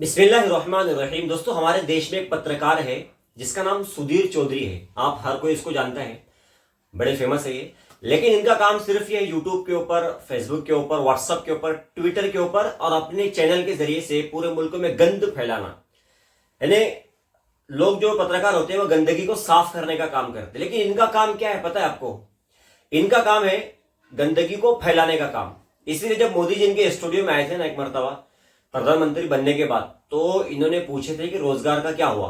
बिस्मिल्लाहिर्रहमानिर्रहीम। दोस्तों, हमारे देश में एक पत्रकार है जिसका नाम सुधीर चौधरी है। आप हर कोई इसको जानता है, बड़े फेमस है ये। लेकिन इनका काम सिर्फ ये यूट्यूब के ऊपर, फेसबुक के ऊपर, व्हाट्सएप के ऊपर, ट्विटर के ऊपर और अपने चैनल के जरिए से पूरे मुल्क में गंद फैलाना। यानी लोग जो पत्रकार होते हैं वो गंदगी को साफ करने का काम करते हैं, लेकिन इनका काम क्या है पता है आपको? इनका काम है गंदगी को फैलाने का काम। इसीलिए जब मोदी जी इनके स्टूडियो में आए थे ना एक मरतबा प्रधानमंत्री बनने के बाद, तो इन्होंने पूछे थे कि रोजगार का क्या हुआ।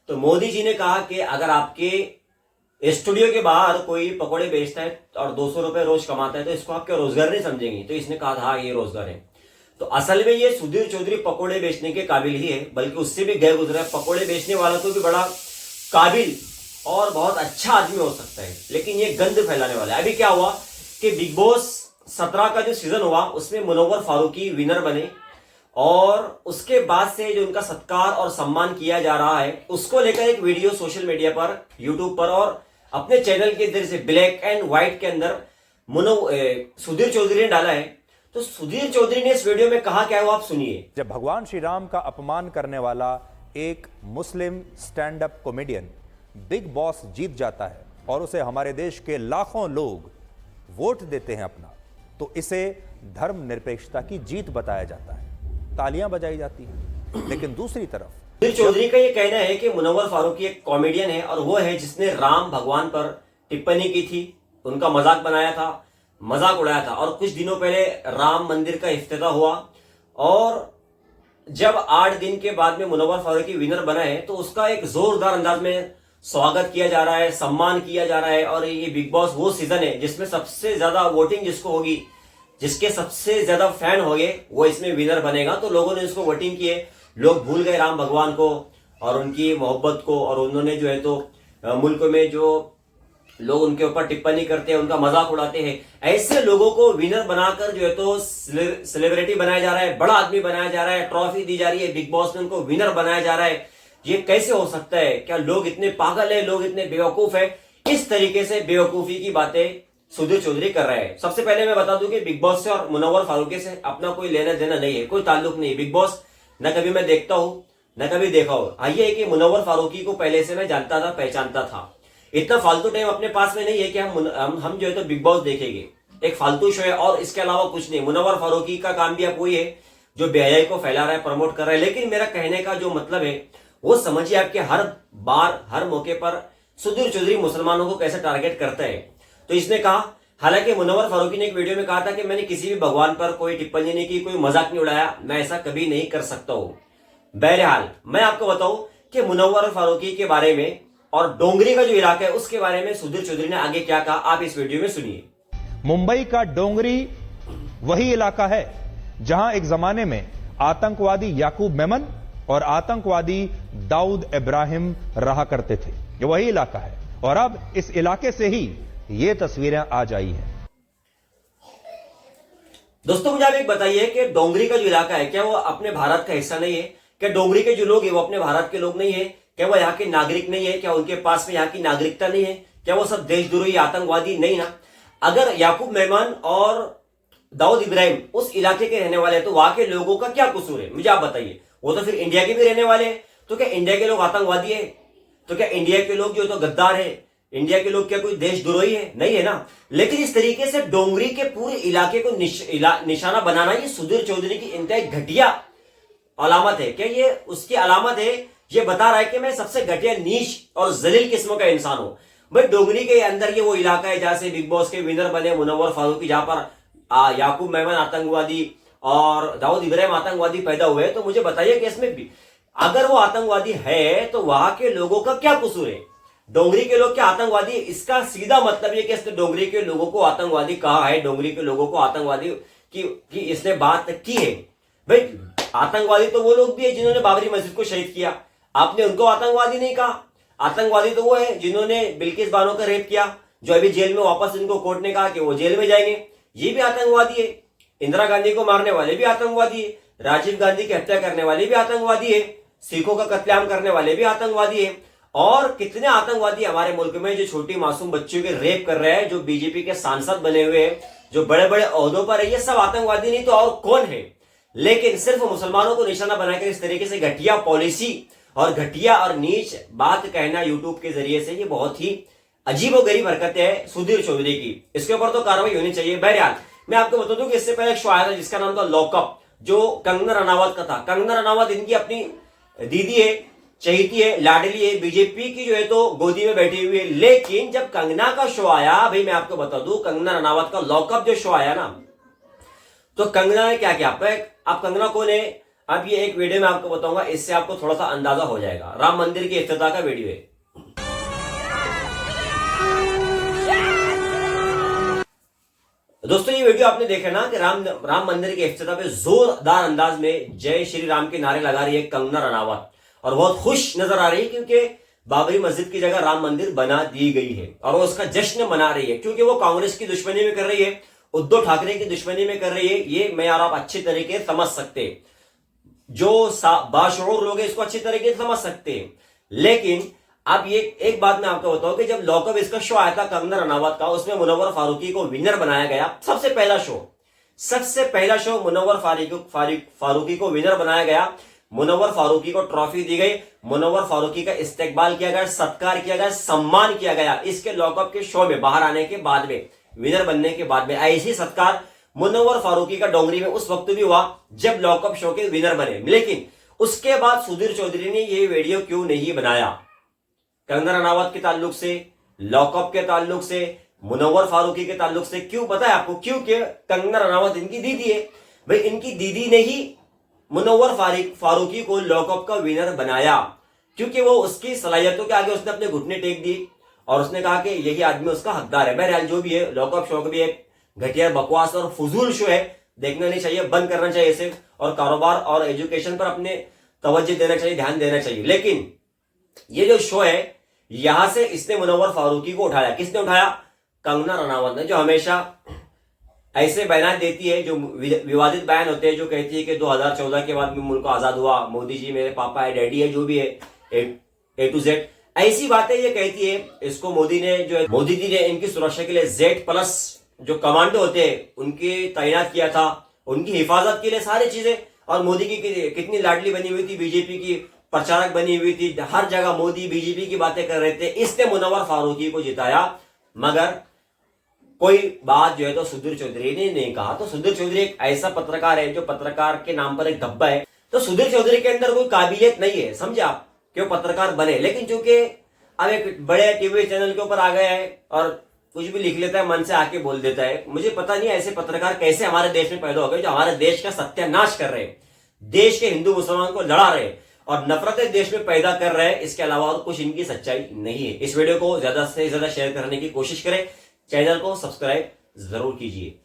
तो मोदी जी ने कहा कि अगर आपके स्टूडियो के बाहर कोई पकौड़े बेचता है और 200 रुपए रोज कमाता है तो इसको आप क्या रोजगार नहीं समझेंगे? तो इसने कहा हाँ ये रोजगार है। तो असल में ये सुधीर चौधरी पकौड़े बेचने के काबिल ही है, बल्कि उससे भी गैर गुजरा है। पकौड़े बेचने वाला तो भी बड़ा काबिल और बहुत अच्छा आदमी हो सकता है, लेकिन ये गंद फैलाने वाला है। अभी क्या हुआ कि बिग बॉस 17 का जो सीजन हुआ उसमें मुनव्वर फारूकी विनर बने और उसके बाद से जो उनका सत्कार और सम्मान किया जा रहा है उसको लेकर एक वीडियो सोशल मीडिया पर, यूट्यूब पर और अपने चैनल के जरिए से ब्लैक एंड व्हाइट के अंदर सुधीर चौधरी ने डाला है। तो सुधीर चौधरी ने इस वीडियो में कहा क्या है वो आप सुनिए। जब भगवान श्री राम का अपमान करने वाला एक मुस्लिम stand up comedian Bigg Boss जीत जाता है और उसे हमारे देश के लाखों लोग वोट देते हैं अपना, तो इसे धर्मनिरपेक्षता की जीत बताया जाता है, तालियां बजाई जाती हैं। लेकिन दूसरी तरफ सुधीर चौधरी का ये कहना है कि मुनव्वर फारूकी एक कॉमेडियन है और वो है जिसने राम भगवान पर टिप्पणी की थी, उनका मजाक बनाया था, मजाक उड़ाया था। और कुछ दिनों पहले राम मंदिर का इफ्तिताह हुआ और जब 8 दिन के बाद में मुनव्वर फारूकी विनर बना है तो उसका एक जोरदार अंदाज में स्वागत किया जा रहा है, सम्मान किया जा रहा है। और ये बिग बॉस वो सीजन है जिसमें सबसे ज्यादा वोटिंग जिसको होगी, जिसके सबसे ज्यादा फैन हो गए वो इसमें विनर बनेगा। तो लोगों ने इसको वोटिंग किए, लोग भूल गए राम भगवान को और उनकी मोहब्बत को, और उन्होंने जो है तो मुल्क में जो लोग उनके ऊपर टिप्पणी करते हैं, उनका मजाक उड़ाते हैं, ऐसे लोगों को विनर बनाकर जो है तो सेलिब्रिटी बनाया जा रहा है, बड़ा आदमी बनाया जा रहा है, ट्रॉफी दी जा रही है, बिग बॉस में उनको विनर बनाया जा रहा है। ये कैसे हो सकता है? क्या लोग इतने पागल है, लोग इतने बेवकूफ है? इस तरीके से बेवकूफी की बातें सुधीर चौधरी कर रहे हैं। सबसे पहले मैं बता दूं कि बिग बॉस से और मुनव्वर फारूकी से अपना कोई लेना देना नहीं है, कोई ताल्लुक नहीं है। बिग बॉस न कभी मैं देखता हूं न कभी देखा हो। आइए है कि मुनव्वर फारूकी को पहले से मैं जानता था, पहचानता था। इतना फालतू टाइम अपने पास में नहीं है कि हम जो है तो बिग बॉस देखेंगे। एक फालतू शो है और इसके अलावा कुछ नहीं। मुनव्वर फारूकी का काम भी आप वही है जो बेहयाई को फैला रहा है, प्रमोट कर रहा है। लेकिन मेरा कहने का जो मतलब है वो समझिए, आपके हर बार हर मौके पर सुधीर चौधरी मुसलमानों को कैसे टारगेट करता है। तो इसने कहा, हालांकि मुनव्वर फारूकी ने एक वीडियो में कहा था कि मैंने किसी भी भगवान पर कोई टिप्पणी नहीं की, कोई मजाक नहीं उड़ाया, मैं ऐसा कभी नहीं कर सकता हूं। बहरहाल मैं आपको बताऊं कि मुनव्वर फारूकी के बारे में और डोंगरी का जो इलाका है उसके बारे में सुधीर चौधरी ने आगे क्या कहा, आप इस वीडियो में सुनिए। मुंबई का डोंगरी वही इलाका है जहां एक जमाने में आतंकवादी याकूब मेमन और आतंकवादी दाऊद इब्राहिम रहा करते थे। ये वही इलाका है और अब इस इलाके से ही ये तस्वीरें आज आई हैं। दोस्तों, मुझे आप एक बताइए कि डोंगरी का जो इलाका है क्या वो अपने भारत का हिस्सा नहीं है? क्या डोंगरी के जो लोग हैं वो अपने भारत के लोग नहीं है? क्या वो यहाँ के नागरिक नहीं है? क्या उनके पास में यहाँ की नागरिकता नहीं है? क्या वो सब देशद्रोही आतंकवादी नहीं ना? अगर याकूब मेमन और दाऊद इब्राहिम उस इलाके के रहने वाले हैं तो वहां के लोगों का क्या कसूर है? मुझे आप बताइए। वो तो फिर इंडिया के भी रहने वाले हैं, तो क्या इंडिया के लोग आतंकवादी है? तो क्या इंडिया के लोग जो तो गद्दार है? इंडिया के लोग क्या कोई देशद्रोही है? नहीं है ना। लेकिन इस तरीके से डोंगरी के पूरे इलाके को निशाना बनाना ये सुधीर चौधरी की इंतहाई घटिया अलामत है। क्या ये उसकी अलामत है? ये बता रहा है कि मैं सबसे घटिया, नीच और जलील किस्म का इंसान हूं। भाई, डोंगरी के अंदर ये वो इलाका है जहां से बिग बॉस के विनर बने मुनव्वर फारूकी, जहां पर याकूब मेमन आतंकवादी और दाऊद इब्राहिम आतंकवादी पैदा हुए। तो मुझे बताइए कि इसमें भी अगर वो आतंकवादी है तो वहां के लोगों का क्या कसूर है? डोंगरी के लोग क्या आतंकवादी? इसका सीधा मतलब ये कि इसने डोंगरी के लोगों को आतंकवादी कहा है, डोंगरी के लोगों को आतंकवादी की इसने बात की है। भाई, आतंकवादी तो वो लोग भी है जिन्होंने बाबरी मस्जिद को शहीद किया, आपने उनको आतंकवादी नहीं कहा। आतंकवादी तो वो है जिन्होंने बिल्किस बानो का रेप किया, जो अभी जेल में, वापस इनको कोर्ट ने कहा कि वो जेल में जाएंगे, ये भी आतंकवादी है। इंदिरा गांधी को मारने वाले भी आतंकवादी है, राजीव गांधी की हत्या करने वाले भी आतंकवादी है, सिखों का कत्लेआम करने वाले भी आतंकवादी है। और कितने आतंकवादी हमारे मुल्क में जो छोटी मासूम बच्चियों के रेप कर रहे हैं, जो बीजेपी के सांसद बने हुए हैं, जो बड़े बड़े ओहदों पर है, ये सब आतंकवादी नहीं तो और कौन है? लेकिन सिर्फ मुसलमानों को निशाना बनाकर इस तरीके से घटिया पॉलिसी और घटिया और नीच बात कहना यूट्यूब के जरिए से, ये बहुत ही अजीबोगरीब हरकतें है सुधीर चौधरी की। इसके ऊपर तो कार्रवाई होनी चाहिए। बहरहाल मैं आपको बता दूं कि इससे पहले एक शो आया था जिसका नाम था लॉकअप, जो कंगना रनावत का था। कंगना रनावत इनकी अपनी दीदी है, चहेती है, लाडली है, बीजेपी की जो है तो गोदी में बैठी हुई है। लेकिन जब कंगना का शो आया, भाई मैं आपको बता दूं, कंगना रनावत का लॉकअप जो शो आया ना, तो कंगना ने क्या किया? आप कंगना कौन है? अब ये एक वीडियो में आपको बताऊंगा, इससे आपको थोड़ा सा अंदाजा हो जाएगा। राम मंदिर के इफ्तिताह का वीडियो है। दोस्तों ये वीडियो आपने देखा ना कि राम मंदिर के इफ्तिताह पे जोरदार अंदाज में जय श्री राम के नारे लगा रही है कंगना रनावत, और बहुत खुश नजर आ रही है क्योंकि बाबरी मस्जिद की जगह राम मंदिर बना दी गई है और वो उसका जश्न मना रही है। क्योंकि वो कांग्रेस की दुश्मनी में कर रही है, उद्धव ठाकरे की दुश्मनी में कर रही है। ये मैं और आप अच्छी तरीके से समझ सकते हैं, जो बाशऊर लोग हैं इसको अच्छी तरीके से समझ सकते हैं। लेकिन अब ये एक बात मैं आपको बताऊं कि जब लॉकअप इसका शो आया था कंगना रनावत का, उसमें मुनव्वर फारूकी को विनर बनाया गया। सबसे पहला शो मुनव्वर फारूकी को विनर बनाया गया। मुनव्वर फारूकी को ट्रॉफी दी गई, मुनव्वर फारूकी का इस्तेकबाल किया गया, सत्कार किया गया, सम्मान किया गया। इसके लॉकअप के शो में बाहर आने के बाद में, विनर बनने के बाद में, ऐसी सत्कार मुनव्वर फारूकी का डोंगरी में उस वक्त भी हुआ जब लॉकअप शो के विनर बने। लेकिन उसके बाद सुधीर चौधरी ने ये वीडियो क्यों नहीं बनाया? कंगना रनावत के ताल्लुक से, लॉकअप के ताल्लुक से, मुनव्वर फारूकी के ताल्लुक से क्यों? पता है आपको क्योंकि कंगना रनावत इनकी दीदी है। भाई इनकी दीदी ने ही मुनव्वर फारूकी को लॉकअप का विनर बनाया क्योंकि वो उसकी सलाहियतों के आगे उसने अपने घुटने टेक दिए और उसने कहा कि यही आदमी उसका हकदार है। बहरहाल जो भी है, लॉकअप शो भी एक घटिया बकवास और फजूल शो है, देखना नहीं चाहिए, बंद करना चाहिए इसे, और कारोबार और एजुकेशन पर अपने तवज्जो देना चाहिए, ध्यान देना चाहिए। लेकिन ये जो शो है, यहां से इसने मुनव्वर फारूकी को उठाया। किसने उठाया? कंगना रनावत ने, जो हमेशा ऐसे बयान देती है, जो विवादित बयान होते हैं, जो कहती है कि 2014 के बाद में मुल्क आजाद हुआ, मोदी जी मेरे पापा है, डैडी है, जो भी है, ए टू जेड ऐसी बातें ये कहती है। इसको मोदी जी ने इनकी सुरक्षा के लिए Z+ जो कमांडो होते हैं उनके तैनात किया था, उनकी हिफाजत के लिए सारी चीजें। और मोदी की कितनी लाडली बनी हुई थी, बीजेपी की प्रचारक बनी हुई थी, हर जगह मोदी बीजेपी की बातें कर रहे थे। इसने मुनव्वर फारूकी को जिताया, मगर कोई बात जो है तो सुधीर चौधरी ने नहीं कहा। तो सुधीर चौधरी एक ऐसा पत्रकार है जो पत्रकार के नाम पर एक धब्बा है। तो सुधीर चौधरी के अंदर कोई काबिलियत नहीं है, समझे आप, क्यों पत्रकार बने। लेकिन चूंकि अब एक बड़े टीवी चैनल के ऊपर आ गया है और कुछ भी लिख लेता है, मन से आके बोल देता है। मुझे पता नहीं ऐसे पत्रकार कैसे हमारे देश में पैदा हो गए जो हमारे देश का सत्यानाश कर रहे हैं, देश के हिंदू मुसलमान को लड़ा रहे हैं और नफरतें देश में पैदा कर रहे हैं। इसके अलावा और कुछ इनकी सच्चाई नहीं है। इस वीडियो को ज्यादा से ज्यादा शेयर करने की कोशिश करें, चैनल को सब्सक्राइब जरूर कीजिए।